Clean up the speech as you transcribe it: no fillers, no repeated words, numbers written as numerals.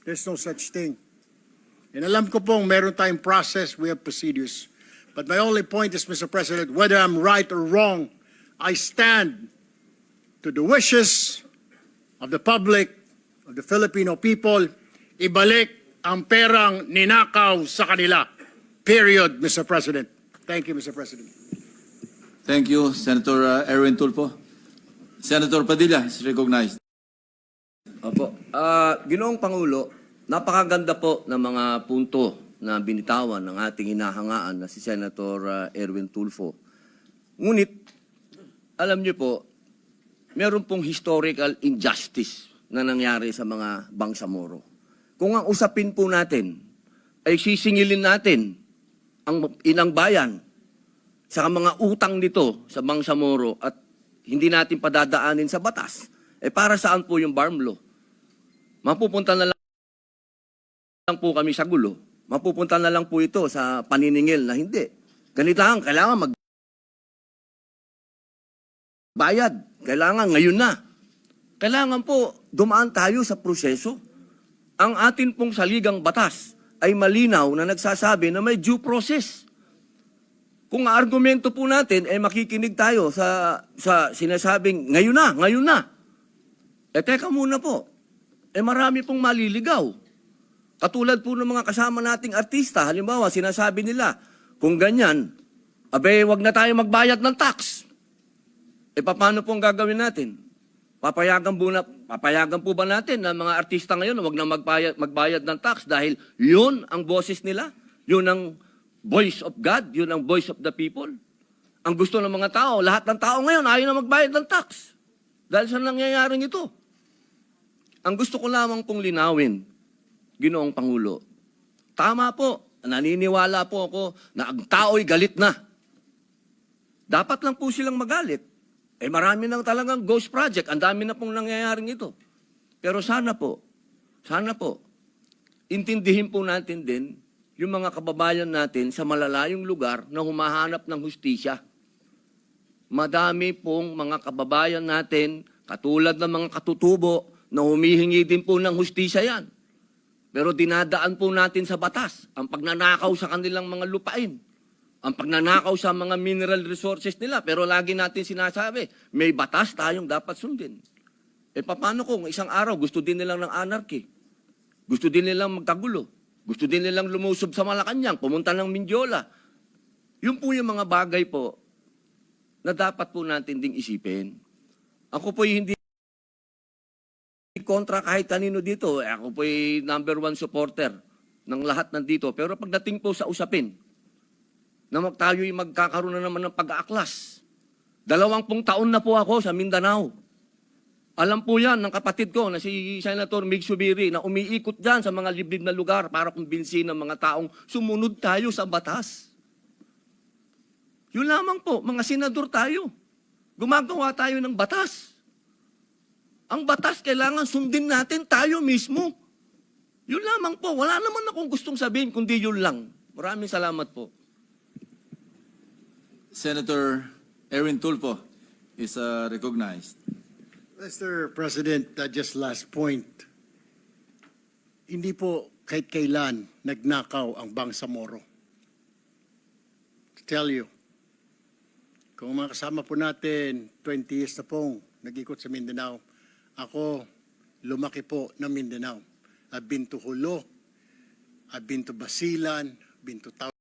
There's no such thing. And alam ko pong meron tayong process, we have procedures. But my only point is, Mr. President, whether I'm right or wrong, I stand to the wishes of the public, of the Filipino people, ibalik ang perang ninakaw sa kanila. Period, Mr. President. Thank you, Mr. President. Thank you, Senator Erwin Tulfo. Senator Padilla is recognized. Opo. Ginoong Pangulo, napakaganda po ng mga punto na binitawan ng ating hinahangaan na si Senator Erwin Tulfo. Ngunit, alam niyo po, meron pong historical injustice na nangyari sa mga Bangsamoro. Kung ang usapin po natin ay sisingilin natin ang inang bayan sa mga utang nito sa Bangsamoro at hindi natin padadaanin sa batas, para saan po yung BARM law? Mapupunta na lang po kami sa gulo. Mapupunta na lang po ito sa paniningil na hindi. Ganito lang, kailangan magbayad. Kailangan ngayon na. Kailangan po dumaan tayo sa proseso. Ang atin pong saligang batas ay malinaw na nagsasabi na may due process. Kung argumento po natin, makikinig tayo sa sinasabing ngayon na. Teka muna po. Marami pong maliligaw. Katulad po ng mga kasama nating artista, halimbawa, sinasabi nila, kung ganyan, wag na tayo magbayad ng tax. Paano pong gagawin natin? Papayagan po ba natin na mga artista ngayon wag na magbayad ng tax dahil yun ang boses nila? Yun ang voice of God? Yun ang voice of the people? Ang gusto ng mga tao, lahat ng tao ngayon ayaw na magbayad ng tax. Dahil sa nangyayaring ito. Ang gusto ko lamang pong linawin, Ginoong Pangulo, tama po, naniniwala po ako na ang tao'y galit na. Dapat lang po silang magalit. Marami nang talagang ghost project, ang dami na pong nangyayaring ito. Pero sana po, intindihin po natin din yung mga kababayan natin sa malalayong lugar na humahanap ng hustisya. Madami pong mga kababayan natin, katulad ng mga katutubo, na humihingi din po ng hustisya yan. Pero dinadaan po natin sa batas ang pagnanakaw sa kanilang mga lupain, ang pagnanakaw sa mga mineral resources nila. Pero lagi natin sinasabi, may batas tayong dapat sundin. Paano kung isang araw gusto din nilang ng anarchy? Gusto din nilang magkagulo? Gusto din nilang lumusob sa Malacanang, pumunta ng Mindiola? Yun po yung mga bagay po na dapat po natin ding isipin. Ako po hindi kontra kahit kanino dito. Ako po'y #1 supporter ng lahat nandito. Pero pagdating po sa usapin, na tayo'y magkakaroon na naman ng pag-aaklas. 20 taon na po ako sa Mindanao. Alam po yan ng kapatid ko na si Senator Mig Subiri na umiikot dyan sa mga liblib na lugar para kumbinsin ng mga taong sumunod tayo sa batas. Yun lamang po, mga senador tayo. Gumagawa tayo ng batas. Ang batas kailangan sundin natin tayo mismo. Yun lamang po. Wala naman akong gustong sabihin kundi yun lang. Maraming salamat po. Senator Erwin Tulfo is recognized. Mr. President, just last point. Hindi po kahit kailan nagnakaw ang Bangsamoro. To tell you, kung mga kasama po natin, 20 years na pong nag-ikot sa Mindanao, ako, lumaki po ng Mindanao. I've been to Hulo, I've been to Basilan, been to